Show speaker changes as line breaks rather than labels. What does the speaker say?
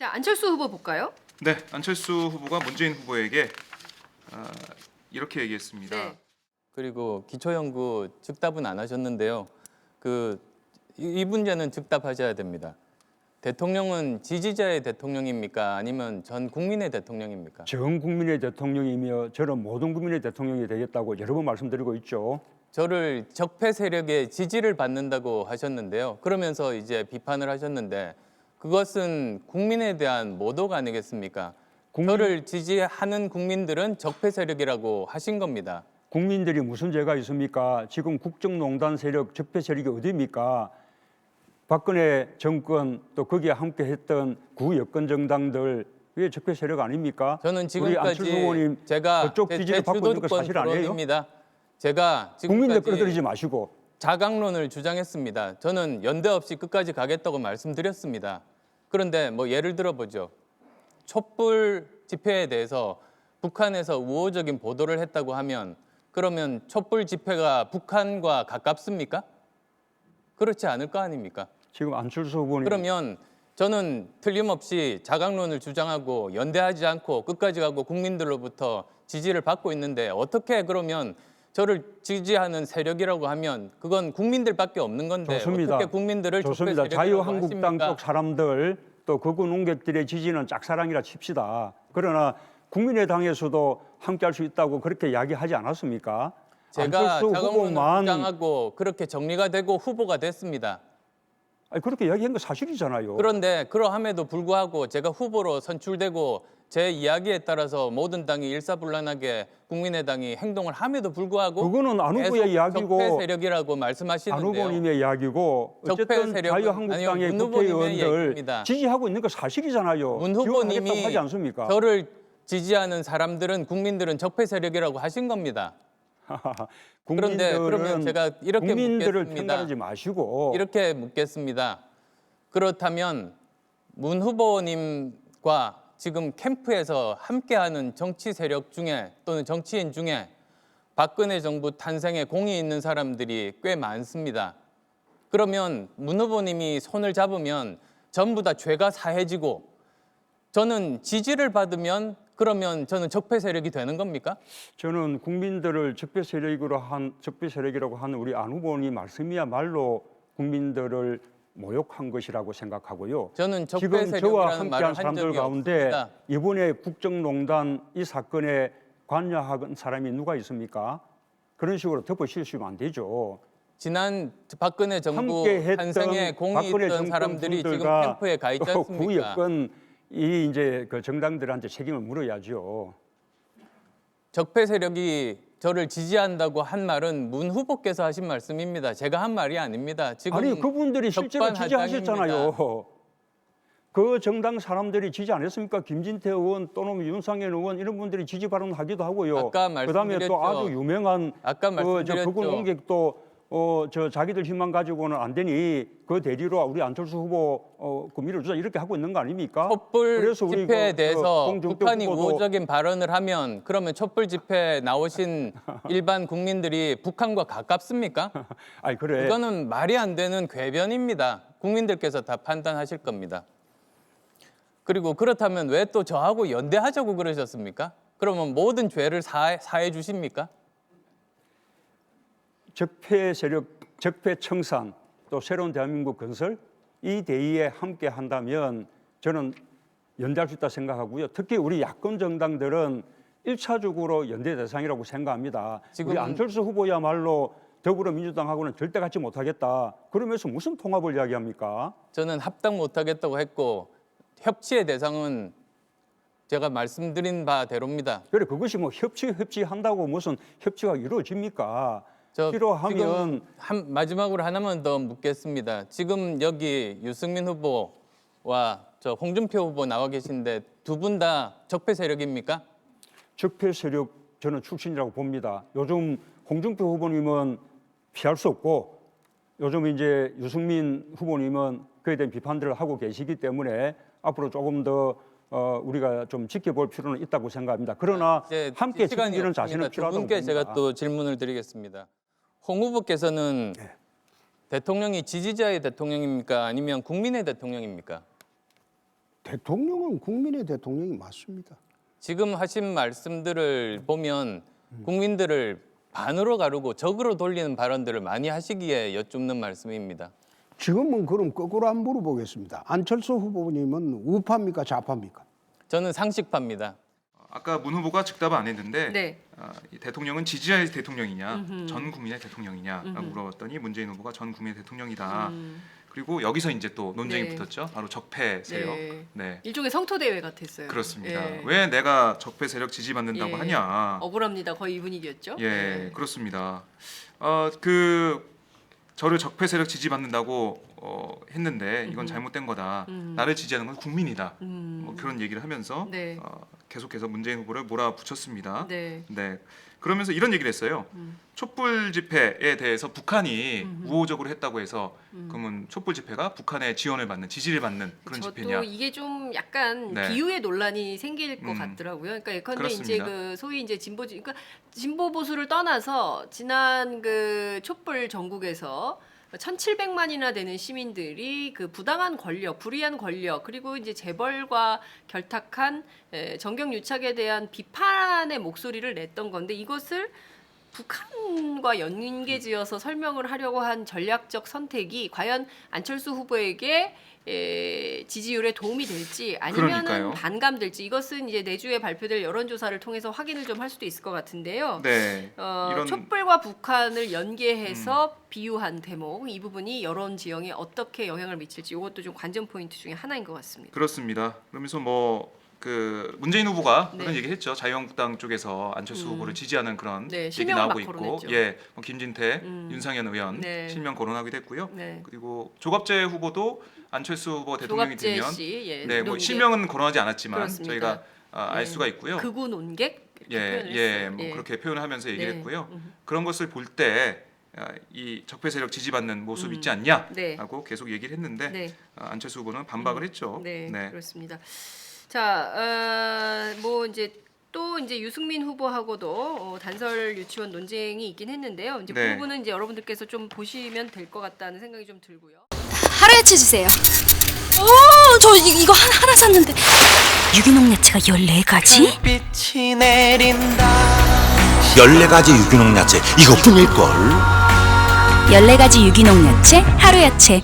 자, 안철수 후보 볼까요?
네, 안철수 후보가 문재인 후보에게 이렇게 얘기했습니다.
네.
그리고 기초연구 즉답은 안 하셨는데요. 이 문제는 즉답하셔야 됩니다. 대통령은 지지자의 대통령입니까? 아니면 전 국민의 대통령입니까?
전 국민의 대통령이며 저는 모든 국민의 대통령이 되겠다고 여러 번 말씀드리고 있죠.
저를 적폐 세력의 지지를 받는다고 하셨는데요. 그러면서 이제 비판을 하셨는데 그것은 국민에 대한 모독 아니겠습니까? 저를 지지하는 국민들은 적폐 세력이라고 하신 겁니다.
국민들이 무슨 죄가 있습니까? 지금 국정농단 세력, 적폐 세력이 어디입니까? 박근혜 정권 또 거기에 함께했던 구여권 정당들 왜 적폐 세력 아닙니까?
저는
우리 안철수
지금까지
후보님
제가
그쪽 지지를 받고 있는 거 사실 아니에요?
주도권 제가
국민들
지금까지
끌어들이지 마시고
자강론을 주장했습니다. 저는 연대 없이 끝까지 가겠다고 말씀드렸습니다. 그런데 뭐 예를 들어보죠. 촛불 집회에 대해서 북한에서 우호적인 보도를 했다고 하면 그러면 촛불 집회가 북한과 가깝습니까? 그렇지 않을 거 아닙니까?
지금 안철수 후보님
그러면 저는 틀림없이 자강론을 주장하고 연대하지 않고 끝까지 가고 국민들로부터 지지를 받고 있는데 어떻게 그러면 저를 지지하는 세력이라고 하면 그건 국민들밖에 없는 건데
좋습니다.
어떻게 국민들을 적폐
좋습니다.
세력이라고
자유한국당
하십니까?
쪽 사람들 또 극우 농객들의 지지는 짝사랑이라 칩시다. 그러나 국민의당에서도 함께할 수 있다고 그렇게 이야기하지 않았습니까?
제가
안철수
자강론을
후보만
주장하고 그렇게 정리가 되고 후보가 됐습니다.
아니, 그렇게 이야기한 거 사실이잖아요.
그런데 그러함에도 불구하고 제가 후보로 선출되고 제 이야기에 따라서 모든 당이 일사불란하게 국민의당이 행동을 함에도 불구하고
그거는 안
계속
후보의 이야기고
적폐 세력이라고
안
말씀하시는데요.
후보님의 이야기고
적폐
어쨌든
세력은
자유한국당의
아니요, 문 후보님의
국회의원들
얘기입니다.
지지하고 있는 거 사실이잖아요.
문
지원하겠다고
후보님이
하지 않습니까?
저를 지지하는 사람들은 국민들은 적폐 세력이라고 하신 겁니다. 그런데 그러면 제가 이렇게
국민들을
묻겠습니다.
편가르지 마시고
이렇게 묻겠습니다. 그렇다면 문 후보님과 지금 캠프에서 함께하는 정치 세력 중에 또는 정치인 중에 박근혜 정부 탄생에 공이 있는 사람들이 꽤 많습니다. 그러면 문 후보님이 손을 잡으면 전부 다 죄가 사해지고 저는 지지를 받으면 그러면 저는 적폐 세력이 되는 겁니까?
저는 국민들을 적폐 세력이라고 한 우리 안 후보님 말씀이야말로 국민들을 모욕한 것이라고 생각하고요.
저는 적폐
지금 저와
세력이라는
함께한
말을 한
사람들
적이
가운데
없습니다.
이번에 국정농단 이 사건에 관여한 사람이 누가 있습니까? 그런 식으로 덮어씌우시면 안 되죠.
지난 박근혜 정부
함께했던
탄생에 공이
박근혜
있던
정권
사람들이 지금
분들과
캠프에 가 있지
또
않습니까?
구여권 이 이제 그 정당들한테 책임을 물어야죠.
적폐 세력이 저를 지지한다고 한 말은 문 후보께서 하신 말씀입니다. 제가 한 말이 아닙니다. 지금
아니 그분들이 실제로
적반하장입니다.
지지하셨잖아요. 그 정당 사람들이 지지 안 했습니까? 김진태 의원 또는 윤상현 의원 이런 분들이 지지 발언하기도 하고요.
아까
그다음에 또
말씀드렸죠.
아주 유명한
아까
저
말씀드렸죠.
극우 농객도 저 자기들 힘만 가지고는 안 되니 그 대리로 우리 안철수 후보 그 밀어주자 이렇게 하고 있는 거 아닙니까?
촛불
그래서 우리
집회에 대해서
홍준표
북한이
후보도
우호적인 발언을 하면 그러면 촛불 집회에 나오신 일반 국민들이 북한과 가깝습니까?
아니 그래.
이거는 말이 안 되는 궤변입니다. 국민들께서 다 판단하실 겁니다. 그리고 그렇다면 왜 또 저하고 연대하자고 그러셨습니까? 그러면 모든 죄를 사해 주십니까?
적폐 세력, 적폐 청산, 또 새로운 대한민국 건설 이 대의에 함께 한다면 저는 연대할 수 있다 생각하고요. 특히 우리 야권 정당들은 1차적으로 연대 대상이라고 생각합니다.
지금
우리 안철수 후보야말로 더불어민주당하고는 절대 같이 못하겠다. 그러면서 무슨 통합을 이야기합니까?
저는 합당 못하겠다고 했고 협치의 대상은 제가 말씀드린 바대로입니다.
그래 그것이 뭐 협치한다고 무슨 협치가 이루어집니까? 필요하면
지금 마지막으로 하나만 더 묻겠습니다. 지금 여기 유승민 후보와 저 홍준표 후보 나와 계신데 두 분 다 적폐 세력입니까?
적폐 세력 저는 출신이라고 봅니다. 요즘 홍준표 후보님은 피할 수 없고 요즘 이제 유승민 후보님은 그에 대한 비판들을 하고 계시기 때문에 앞으로 조금 더 우리가 좀 지켜볼 필요는 있다고 생각합니다. 그러나 함께 지키는 자신은 필요하다고
두 분께
봅니다.
제가 또 질문을 드리겠습니다. 홍 후보께서는 대통령이 지지자의 대통령입니까? 아니면 국민의 대통령입니까?
대통령은 국민의 대통령이 맞습니다.
지금 하신 말씀들을 보면 국민들을 반으로 가르고 적으로 돌리는 발언들을 많이 하시기에 여쭙는 말씀입니다.
지금은 그럼 거꾸로 한번 물어보겠습니다. 안철수 후보님은 우파입니까 좌파입니까?
저는 상식파입니다.
아까 문 후보가 즉답을 안 했는데
네.
이 대통령은 지지자의 대통령이냐 전 국민의 대통령이냐라고 물어봤더니 문재인 후보가 전 국민의 대통령이다. 그리고 여기서 이제 또 논쟁이
네.
붙었죠. 바로 적폐 세력.
네.
네.
일종의 성토 대회 같았어요.
그렇습니다.
예.
왜 내가 적폐 세력 지지받는다고
예.
하냐?
억울합니다. 거의 이 분위기였죠.
예,
네.
그렇습니다. 저를 적폐 세력 지지받는다고 했는데 이건 잘못된 거다. 나를 지지하는 건 국민이다. 뭐 그런 얘기를 하면서
네.
계속해서 문재인 후보를 몰아붙였습니다.
네.
네. 그러면서 이런 얘기를 했어요. 촛불 집회에 대해서 북한이 우호적으로 했다고 해서 그러면 촛불 집회가 북한의 지원을 받는 지지를 받는 그런 집회냐?
저도 이게 좀 약간
네.
비유의 논란이 생길 것 같더라고요. 그러니까 예컨대 이제
그렇습니다.
그 소위 이제 그러니까 진보 보수를 떠나서 지난 그 촛불 전국에서 1,700만이나 되는 시민들이 그 부당한 권력, 불이한 권력, 그리고 이제 재벌과 결탁한 정경 유착에 대한 비판의 목소리를 냈던 건데 이것을 북한과 연계지어서 설명을 하려고 한 전략적 선택이 과연 안철수 후보에게 지지율에 도움이 될지 아니면은
그러니까요.
반감될지 이것은 이제 내주에 발표될 여론조사를 통해서 확인을 좀 할 수도 있을 것 같은데요.
네.
촛불과 북한을 연계해서 비유한 대목 이 부분이 여론 지형에 어떻게 영향을 미칠지 이것도 좀 관전 포인트 중에 하나인 것 같습니다.
그렇습니다. 그러면서 그 문재인 후보가
네.
그런 얘기했죠. 자유한국당 쪽에서 안철수 후보를 지지하는 그런
네,
얘기
실명을
나오고
막
있고,
거론했죠.
예, 뭐 김진태, 윤상현 의원
네.
실명 거론하기도 했고요.
네.
그리고 조갑재 후보도 안철수 후보 대통령이
조갑재
되면,
씨, 예,
네, 뭐
논객.
실명은 거론하지 않았지만
그렇습니다.
저희가 알
예.
수가 있고요.
극우 논객 이렇게
예,
표현을
예,
했어요.
뭐
예.
그렇게 표현을 하면서 얘기를
네.
했고요. 그런 것을 볼 때 이 적폐 세력 지지받는 모습 있지 않냐라고
네.
계속 얘기를 했는데
네.
안철수 후보는 반박을 했죠.
네, 그렇습니다. 자, 뭐 이제 또 이제 유승민 후보하고도 단설 유치원 논쟁이 있긴 했는데요. 이제
네.
그 부분은 이제 여러분들께서 좀 보시면 될 것 같다는 생각이 좀 들고요.
하루야채 주세요. 저 이거 하나 샀는데 유기농 야채가 14가지?
빛이 내린다.
14가지 유기농 야채 이것뿐일걸.
14가지 유기농 야채, 하루야채.